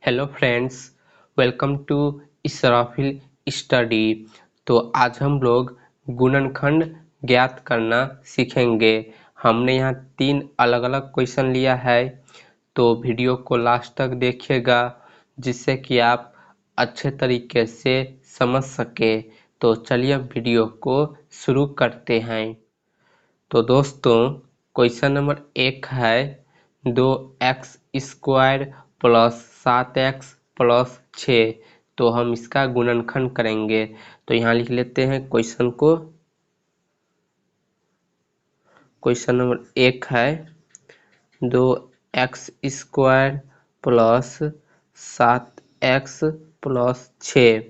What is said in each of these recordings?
Hello friends, welcome to Israfil study. तो आज हम लोग गुणनखंड ज्ञात करना सीखेंगे। हमने यहाँ 3 अलग अलग क्वेश्चन लिया है, तो वीडियो को लास्ट तक देखिएगा जिससे कि आप अच्छे तरीके से समझ सके। तो चलिए वीडियो को शुरू करते हैं। तो दोस्तों, क्वेश्चन नंबर 1 है 2x² प्लस 7x प्लस 6। तो हम इसका गुणनखंड करेंगे। तो यहाँ लिख लेते हैं क्वेश्चन को। क्वेश्चन नंबर 1 है 2x² प्लस 7x प्लस 6।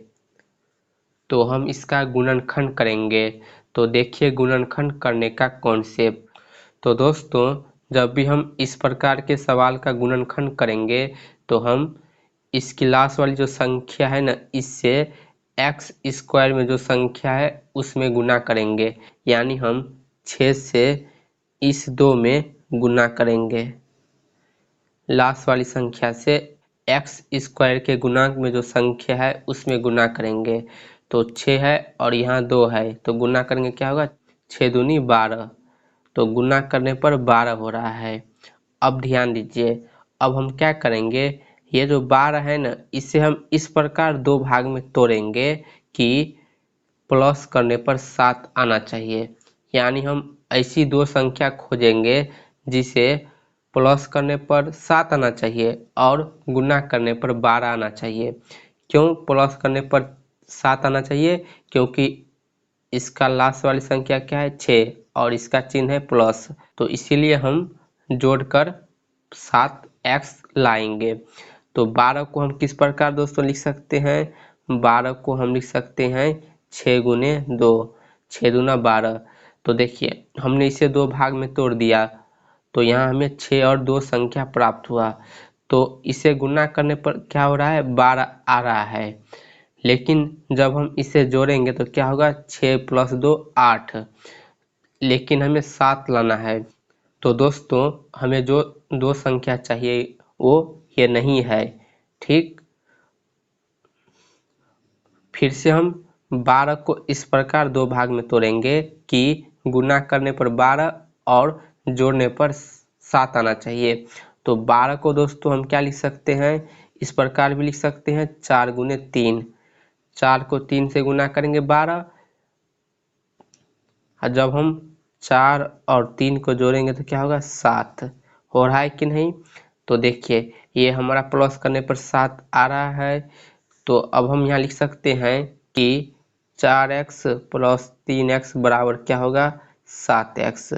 तो हम इसका गुणनखंड करेंगे। तो देखिए गुणनखंड करने का कॉन्सेप्ट। तो दोस्तों, जब भी हम इस प्रकार के सवाल का गुणनखंड करेंगे तो हम इस क्लास वाली जो संख्या है ना, इससे x² में जो संख्या है उसमें गुना करेंगे। यानी हम 6 से इस 2 में गुना करेंगे। लास्ट वाली संख्या से x² के गुणांक में जो संख्या है उसमें गुना करेंगे। तो 6 है और यहाँ 2 है, तो गुना करेंगे क्या होगा, 6 दूनी 12। तो गुना करने पर 12 हो रहा है। अब ध्यान दीजिए, अब हम क्या करेंगे, ये जो 12 है ना, इसे हम इस प्रकार 2 भाग में तोड़ेंगे कि प्लस करने पर 7 आना चाहिए। यानी हम ऐसी 2 संख्या खोजेंगे जिसे प्लस करने पर 7 आना चाहिए और गुना करने पर 12 आना चाहिए। क्यों प्लस करने पर 7 आना चाहिए? क्योंकि इसका लास्ट वाली संख्या क्या है, 6, और इसका चिन्ह है प्लस। तो इसीलिए हम जोड़कर 7x लाएंगे। तो 12 को हम किस प्रकार दोस्तों लिख सकते हैं, 12 को हम लिख सकते हैं 6 गुने 2, 6 दूना 12। तो देखिए हमने इसे 2 भाग में तोड़ दिया, तो यहाँ हमें 6 और 2 संख्या प्राप्त हुआ। तो इसे गुना करने पर क्या हो रहा है, 12 आ रहा है। लेकिन जब हम इसे जोड़ेंगे तो क्या होगा, 6 प्लस 2 8, लेकिन हमें 7 लाना है। तो दोस्तों, हमें जो 2 संख्या चाहिए वो ये नहीं है। ठीक, फिर से हम 12 को इस प्रकार 2 भाग में तोड़ेंगे कि गुना करने पर 12 और जोड़ने पर 7 आना चाहिए। तो 12 को दोस्तों हम क्या लिख सकते हैं, इस प्रकार भी लिख सकते हैं 4 गुने 3। 4 को 3 से गुना करेंगे 12, और जब हम 4 और 3 को जोड़ेंगे तो क्या होगा, 7 हो रहा है कि नहीं। तो देखिए ये हमारा प्लस करने पर 7 आ रहा है। तो अब हम यहाँ लिख सकते हैं कि 4x प्लस 3x बराबर क्या होगा, 7x।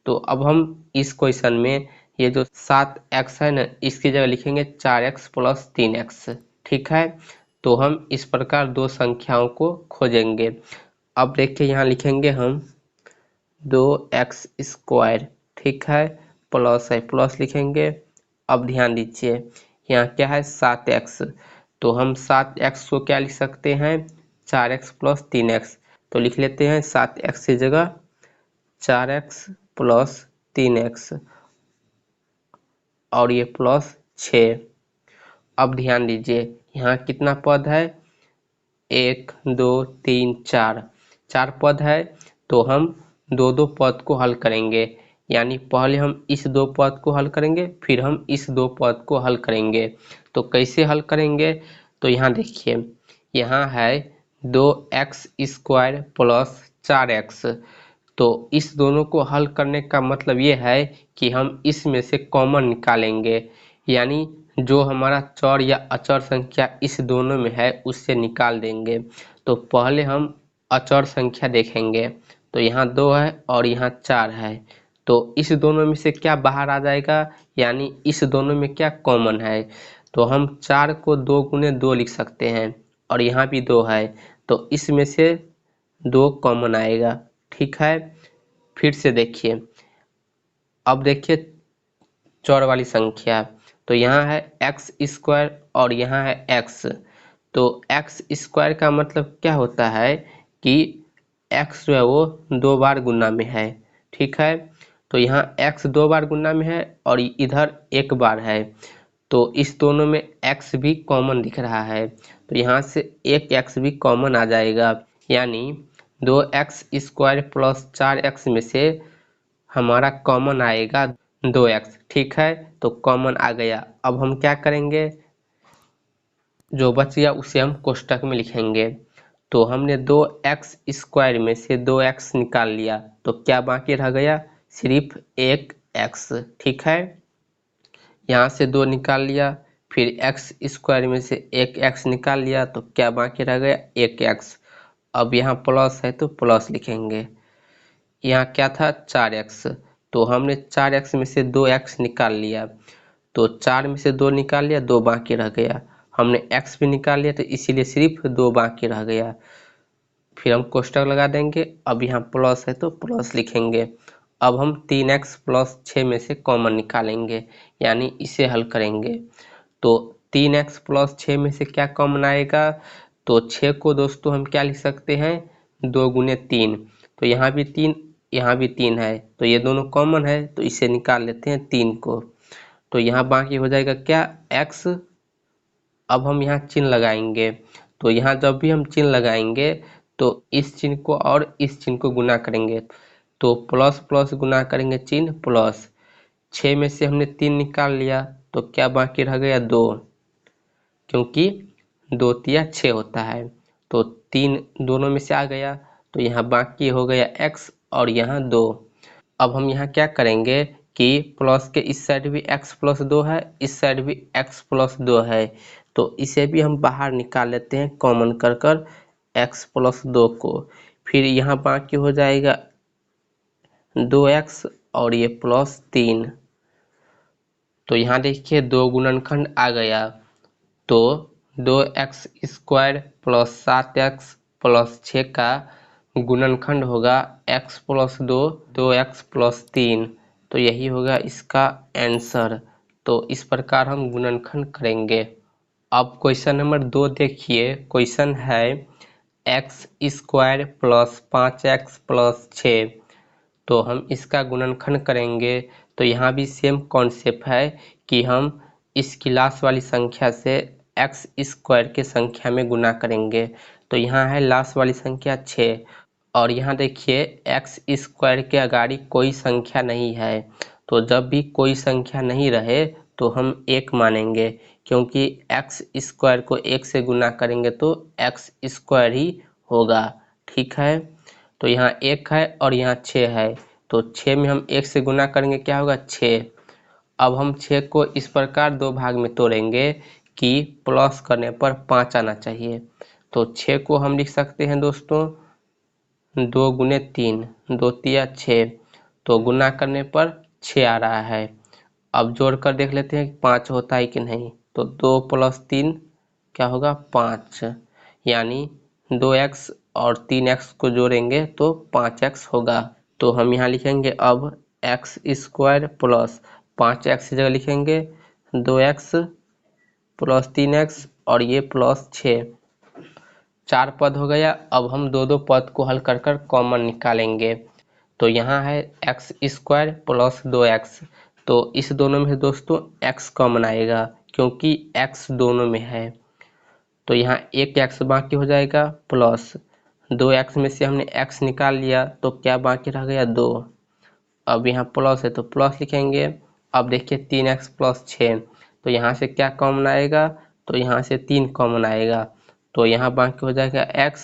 तो अब हम इस क्वेश्चन में ये जो 7x है ना, इसकी जगह लिखेंगे 4x प्लस 3x। ठीक है, तो हम इस प्रकार 2 संख्याओं को खोजेंगे। अब देखिए यहाँ लिखेंगे हम 2x², ठीक है, प्लस है, प्लस लिखेंगे। अब ध्यान दीजिए यहाँ क्या है, 7x। तो हम 7x को क्या लिख सकते हैं, 4x प्लस 3x। तो लिख लेते हैं 7x की जगह 4x प्लस 3x, और ये प्लस 6। अब ध्यान दीजिए यहाँ कितना पद है, 1 2 3 4, 4 पद है। तो हम 2 पद को हल करेंगे। यानी पहले हम इस 2 पद को हल करेंगे, फिर हम इस 2 पद को हल करेंगे। तो कैसे हल करेंगे, तो यहाँ देखिए यहाँ है 2x² प्लस 4x। तो इस दोनों को हल करने का मतलब ये है कि हम इसमें से कॉमन निकालेंगे। यानी जो हमारा चर या अचर संख्या इस दोनों में है उससे निकाल देंगे। तो पहले हम अचर संख्या देखेंगे। तो यहाँ 2 है और यहाँ 4 है। तो इस दोनों में से क्या बाहर आ जाएगा, यानी इस दोनों में क्या कॉमन है। तो हम 4 को 2 गुने 2 लिख सकते हैं, और यहाँ भी 2 है, तो इसमें से 2 कॉमन आएगा। ठीक है, फिर से देखिए, अब देखिए चौर वाली संख्या। तो यहाँ है x² और यहाँ है x। तो x² का मतलब क्या होता है कि x जो है वो 2 बार गुना में है। ठीक है, तो यहाँ x 2 बार गुना में है और इधर 1 बार है। तो इस दोनों में x भी कॉमन दिख रहा है, तो यहाँ से एक x भी कॉमन आ जाएगा, यानी 2x² प्लस 4x में से हमारा कॉमन आएगा 2x। ठीक है, तो कॉमन आ गया। अब हम क्या करेंगे, जो बच गया उसे हम कोष्टक में लिखेंगे। तो हमने 2x² में से 2x निकाल लिया, तो क्या बाकी रह गया, सिर्फ एक x। ठीक है, यहाँ से 2 निकाल लिया, फिर x² में से एक x निकाल लिया, तो क्या बाकी रह गया, एक x। अब यहाँ प्लस है तो प्लस लिखेंगे। यहाँ क्या था, 4x, तो हमने 4x में से 2x निकाल लिया, तो 4 में से 2 निकाल लिया, 2 बाकी रह गया। हमने x भी निकाल लिया, तो इसीलिए सिर्फ 2 बाकी रह गया। फिर हम कोष्टक लगा देंगे। अब यहाँ प्लस है तो प्लस लिखेंगे। अब हम 3x प्लस 6 में से कॉमन निकालेंगे, यानी इसे हल करेंगे। तो 3x प्लस 6 में से क्या कॉमन आएगा, तो 6 को दोस्तों हम क्या लिख सकते हैं, 2 गुने 3। तो यहाँ भी 3, यहाँ भी 3 है, तो ये दोनों कॉमन है, तो इसे निकाल लेते हैं 3 को। तो यहाँ बाकी हो जाएगा क्या, x। अब हम यहाँ चिन्ह लगाएंगे, तो यहाँ जब भी हम चिन्ह लगाएंगे तो इस चिन्ह को और इस चिन्ह को गुना करेंगे, तो प्लस प्लस गुना करेंगे चिन्ह प्लस। 6 में से हमने 3 निकाल लिया, तो क्या बाकी रह गया, 2, क्योंकि 2 तिया 6 होता है, तो 3 दोनों में से आ गया, तो यहाँ बाकी हो गया x और यहाँ 2। अब हम यहाँ क्या करेंगे कि प्लस के इस साइड भी x प्लस 2 है, इस साइड भी x प्लस 2 है, तो इसे भी हम बाहर निकाल लेते हैं कॉमन कर कर x प्लस 2 को। फिर यहाँ बाकी हो जाएगा 2x और ये प्लस 3। तो यहाँ देखिए 2 गुणनखंड आ गया, तो 2x² प्लस 7x प्लस 6 का गुणनखंड होगा x प्लस 2, 2x प्लस 3। तो यही होगा इसका आंसर। तो इस प्रकार हम गुणनखंड करेंगे। अब क्वेश्चन नंबर 2 देखिए, क्वेश्चन है x² प्लस 5x प्लस 6। तो हम इसका गुणनखंड करेंगे। तो यहाँ भी सेम कॉन्सेप्ट है कि हम इस क्लास वाली संख्या से x² के संख्या में गुना करेंगे। तो यहाँ है लास्ट वाली संख्या 6, और यहाँ देखिए x² के अगाड़ी कोई संख्या नहीं है, तो जब भी कोई संख्या नहीं रहे तो हम 1 मानेंगे, क्योंकि x² को 1 से गुना करेंगे तो x² ही होगा। ठीक है, तो यहाँ 1 है और यहाँ 6 है, तो 6 में हम 1 से गुना करेंगे, क्या होगा, 6। अब हम 6 को इस प्रकार 2 भाग में तोड़ेंगे कि प्लस करने पर 5 आना चाहिए। तो 6 को हम लिख सकते हैं दोस्तों 2 गुने 3, 2 तिया 6, तो गुना करने पर 6 आ रहा है। अब जोड़ कर देख लेते हैं कि 5 होता है कि नहीं। तो 2 प्लस 3 क्या होगा, 5, यानी 2x और 3x को जोड़ेंगे तो 5x होगा। तो हम यहाँ लिखेंगे अब x² प्लस 5x की जगह लिखेंगे 2x प्लस 3x और ये प्लस 6, 4 पद हो गया। अब हम दो पद को हल कर कर कॉमन निकालेंगे। तो यहाँ है x² प्लस 2x, तो इस दोनों में दोस्तों x कॉमन आएगा, क्योंकि x दोनों में है। तो यहाँ एक x बाकी हो जाएगा, प्लस 2x में से हमने x निकाल लिया, तो क्या बाकी रह गया, 2। अब यहाँ प्लस है तो प्लस लिखेंगे। अब देखिए 3x प्लस 6, तो यहाँ से क्या कॉमन आएगा, तो यहाँ से 3 कॉमन आएगा, तो यहाँ बाकी हो जाएगा x,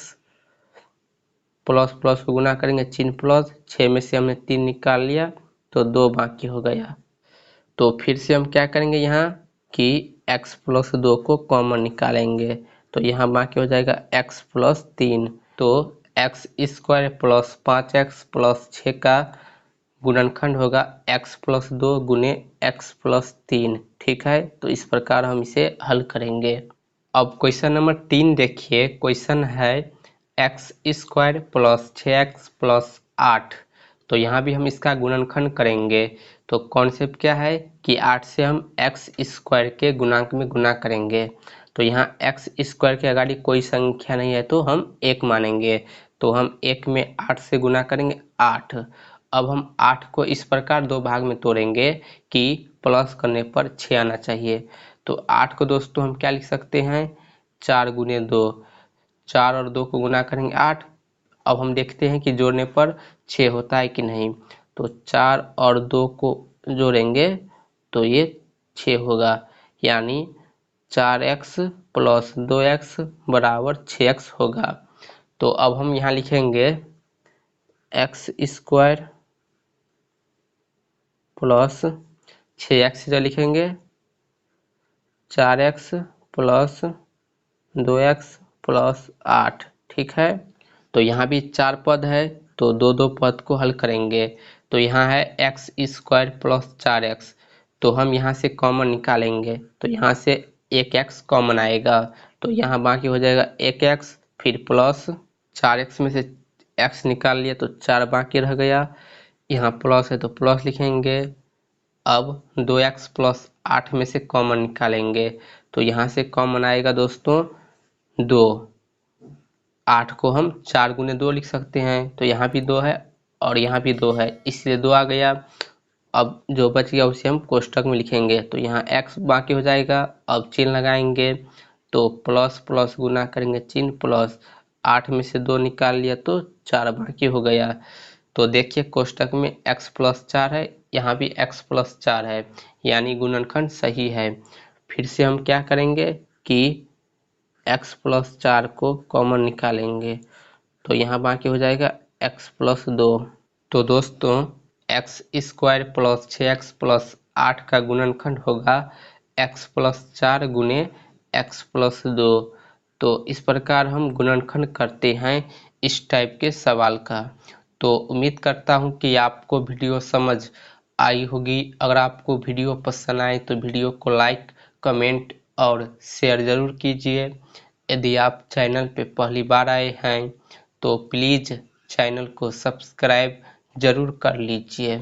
प्लस प्लस को गुना करेंगे चिन्ह प्लस, 6 में से हमने 3 निकाल लिया, तो 2 बाकी हो गया। तो फिर से हम क्या करेंगे यहाँ कि x प्लस 2 को कॉमन निकालेंगे, तो यहाँ बाकी हो जाएगा x प्लस 3। तो x² प्लस 5x प्लस 6 का गुणनखंड होगा x प्लस 2 गुने x प्लस 3। ठीक है, तो इस प्रकार हम इसे हल करेंगे। अब क्वेश्चन नंबर 3 देखिए, क्वेश्चन है x² प्लस 6x प्लस 8। तो यहाँ भी हम इसका गुणनखंड करेंगे। तो कॉन्सेप्ट क्या है कि 8 से हम x² के गुणांक में गुना करेंगे। तो यहाँ x² के अगाड़ी कोई संख्या नहीं है, तो हम 1 मानेंगे, तो हम 1 में 8 से गुना करेंगे 8। अब हम 8 को इस प्रकार 2 भाग में तोड़ेंगे कि प्लस करने पर 6 आना चाहिए। तो 8 को दोस्तों हम क्या लिख सकते हैं, 4 गुने 2, 4 और 2 को गुना करेंगे 8। अब हम देखते हैं कि जोड़ने पर 6 होता है कि नहीं। तो 4 और 2 को जोड़ेंगे तो ये 6 होगा, यानी 4x प्लस 2x बराबर 6x होगा। तो अब हम यहाँ लिखेंगे एक्स स्क्वायर प्लस 6x जो लिखेंगे 4x प्लस 2x प्लस 8, ठीक है। तो यहाँ भी 4 पद है तो दो दो पद को हल करेंगे। तो यहाँ है एक्स स्क्वायर प्लस 4x, तो हम यहाँ से कॉमन निकालेंगे तो यहाँ से एक x कॉमन आएगा, तो यहाँ बाकी हो जाएगा एक x, फिर प्लस 4x में से x निकाल लिया तो 4 बाकी रह गया, यहाँ प्लस है तो प्लस लिखेंगे। अब 2x प्लस 8 में से कॉमन निकालेंगे तो यहाँ से कॉमन आएगा दोस्तों 2, 8 को हम 4 गुने 2 लिख सकते हैं, तो यहाँ भी 2 है और यहाँ भी 2 है इसलिए 2 आ गया। अब जो बच गया उसे हम कोष्टक में लिखेंगे तो यहाँ x बाकी हो जाएगा। अब चिन्ह लगाएंगे तो प्लस प्लस गुना करेंगे चिन्ह, प्लस 8 में से 2 निकाल लिया तो 4 बाकी हो गया। तो देखिए कोष्टक में x प्लस 4 है, यहाँ भी x प्लस 4 है, यानी गुणनखंड सही है। फिर से हम क्या करेंगे कि x प्लस 4 को कॉमन निकालेंगे तो यहाँ बाकी हो जाएगा x प्लस 2। तो दोस्तों x square plus 6x plus 8 का गुणनखंड होगा x प्लस 4 गुने x प्लस 2। तो इस प्रकार हम गुणनखंड करते हैं इस टाइप के सवाल का। तो उम्मीद करता हूँ कि आपको वीडियो समझ आई होगी। अगर आपको वीडियो पसंद आए तो वीडियो को लाइक, कमेंट और शेयर ज़रूर कीजिए। यदि आप चैनल पे पहली बार आए हैं तो प्लीज़ चैनल को सब्सक्राइब ज़रूर कर लीजिए।